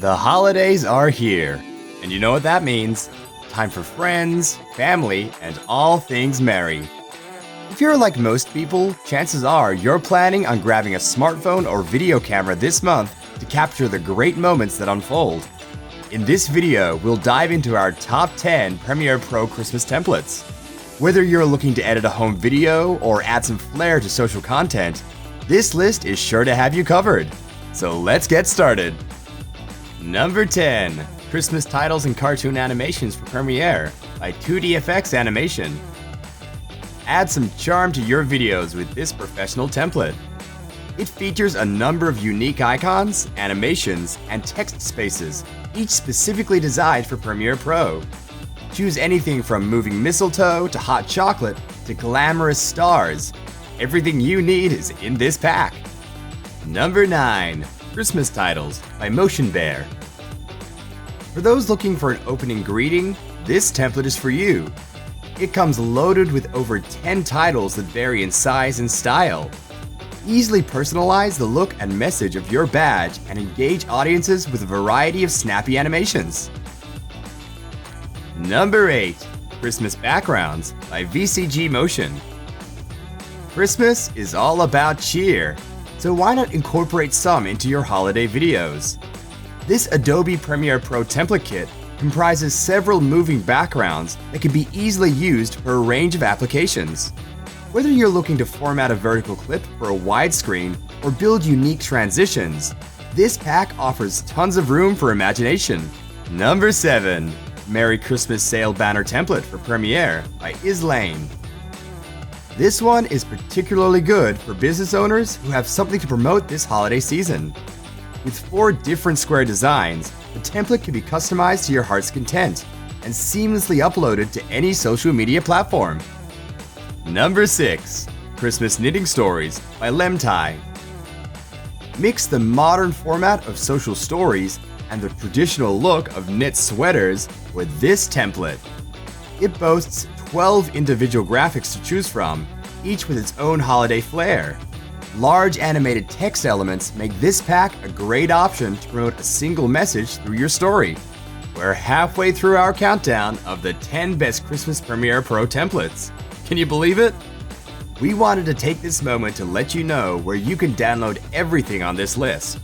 The holidays are here, and you know what that means. Time for friends, family, and all things merry. If you're like most people, chances are you're planning on grabbing a smartphone or video camera this month to capture the great moments that unfold. In this video, we'll dive into our top 10 Premiere Pro Christmas templates. Whether you're looking to edit a home video or add some flair to social content, this list is sure to have you covered. So let's get started. Number 10. Christmas Titles and Cartoon Animations for Premiere by 2DFX Animation. Add some charm to your videos with this professional template. It features a number of unique icons, animations, and text spaces, each specifically designed for Premiere Pro. Choose anything from moving mistletoe to hot chocolate to glamorous stars. Everything you need is in this pack. Number 9. Christmas Titles by Motion Bear. For those looking for an opening greeting, this template is for you. It comes loaded with over 10 titles that vary in size and style. Easily personalize the look and message of your badge and engage audiences with a variety of snappy animations. Number 8. Christmas Backgrounds by VCG Motion. Christmas is all about cheer, so why not incorporate some into your holiday videos? This Adobe Premiere Pro template kit comprises several moving backgrounds that can be easily used for a range of applications. Whether you're looking to format a vertical clip for a widescreen or build unique transitions, this pack offers tons of room for imagination. Number 7. Merry Christmas Sale Banner Template for Premiere by Islane. This one is particularly good for business owners who have something to promote this holiday season. With 4 different square designs, the template can be customized to your heart's content and seamlessly uploaded to any social media platform. Number 6. Christmas Knitting Stories by Lemtai. Mix the modern format of social stories and the traditional look of knit sweaters with this template. It boasts 12 individual graphics to choose from, each with its own holiday flair. Large animated text elements make this pack a great option to promote a single message through your story. We're halfway through our countdown of the 10 best Christmas Premiere Pro templates. Can you believe it? We wanted to take this moment to let you know where you can download everything on this list.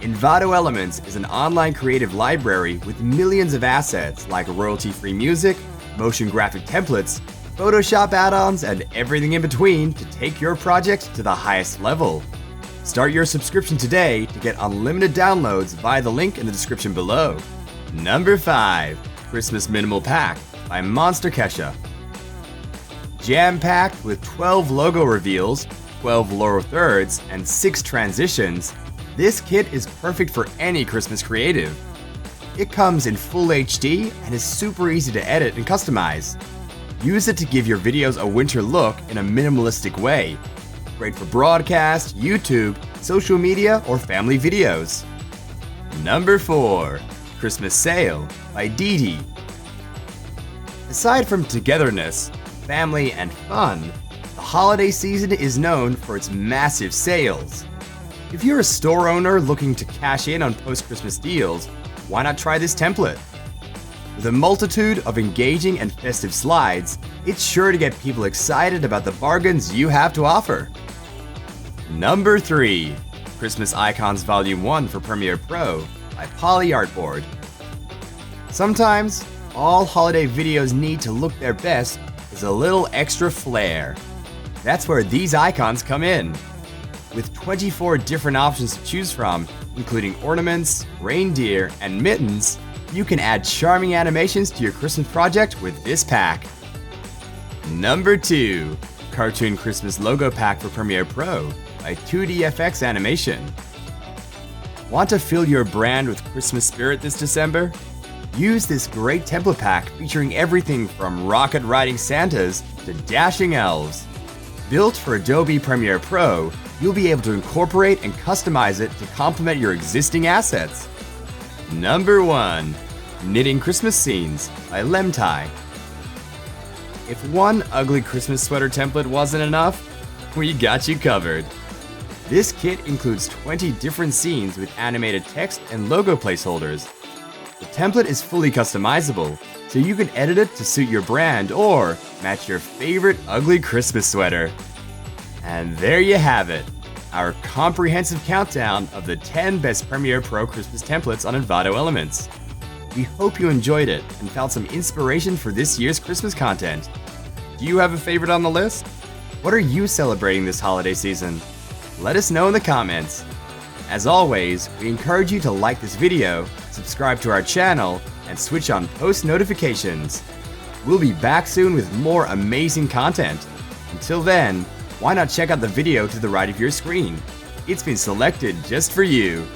Envato Elements is an online creative library with millions of assets like royalty-free music, motion graphic templates, Photoshop add-ons, and everything in between to take your project to the highest level. Start your subscription today to get unlimited downloads via the link in the description below. Number 5. Christmas Minimal Pack by Monster Kesha. Jam-packed with 12 logo reveals, 12 lower thirds, and 6 transitions, this kit is perfect for any Christmas creative. It comes in full HD and is super easy to edit and customize. Use it to give your videos a winter look in a minimalistic way. Great for broadcast, YouTube, social media, or family videos. Number 4. Christmas Sale by Didi. Aside from togetherness, family, and fun, the holiday season is known for its massive sales. If you're a store owner looking to cash in on post-Christmas deals, why not try this template? With a multitude of engaging and festive slides, it's sure to get people excited about the bargains you have to offer. Number 3. Christmas Icons Volume 1 for Premiere Pro by Poly Artboard. Sometimes, all holiday videos need to look their best with a little extra flair. That's where these icons come in. With 24 different options to choose from, including ornaments, reindeer, and mittens, you can add charming animations to your Christmas project with this pack. Number 2. Cartoon Christmas Logo Pack for Premiere Pro by 2DFX Animation. Want to fill your brand with Christmas spirit this December? Use this great template pack featuring everything from rocket-riding Santas to dashing elves. Built for Adobe Premiere Pro, you'll be able to incorporate and customize it to complement your existing assets. Number 1. Knitting Christmas Scenes by Lemtai. If one ugly Christmas sweater template wasn't enough, we got you covered. This kit includes 20 different scenes with animated text and logo placeholders. The template is fully customizable, so you can edit it to suit your brand or match your favorite ugly Christmas sweater. And there you have it, our comprehensive countdown of the 10 best Premiere Pro Christmas templates on Envato Elements. We hope you enjoyed it and found some inspiration for this year's Christmas content. Do you have a favorite on the list? What are you celebrating this holiday season? Let us know in the comments. As always, we encourage you to like this video, subscribe to our channel, and switch on post notifications. We'll be back soon with more amazing content. Until then, why not check out the video to the right of your screen? It's been selected just for you.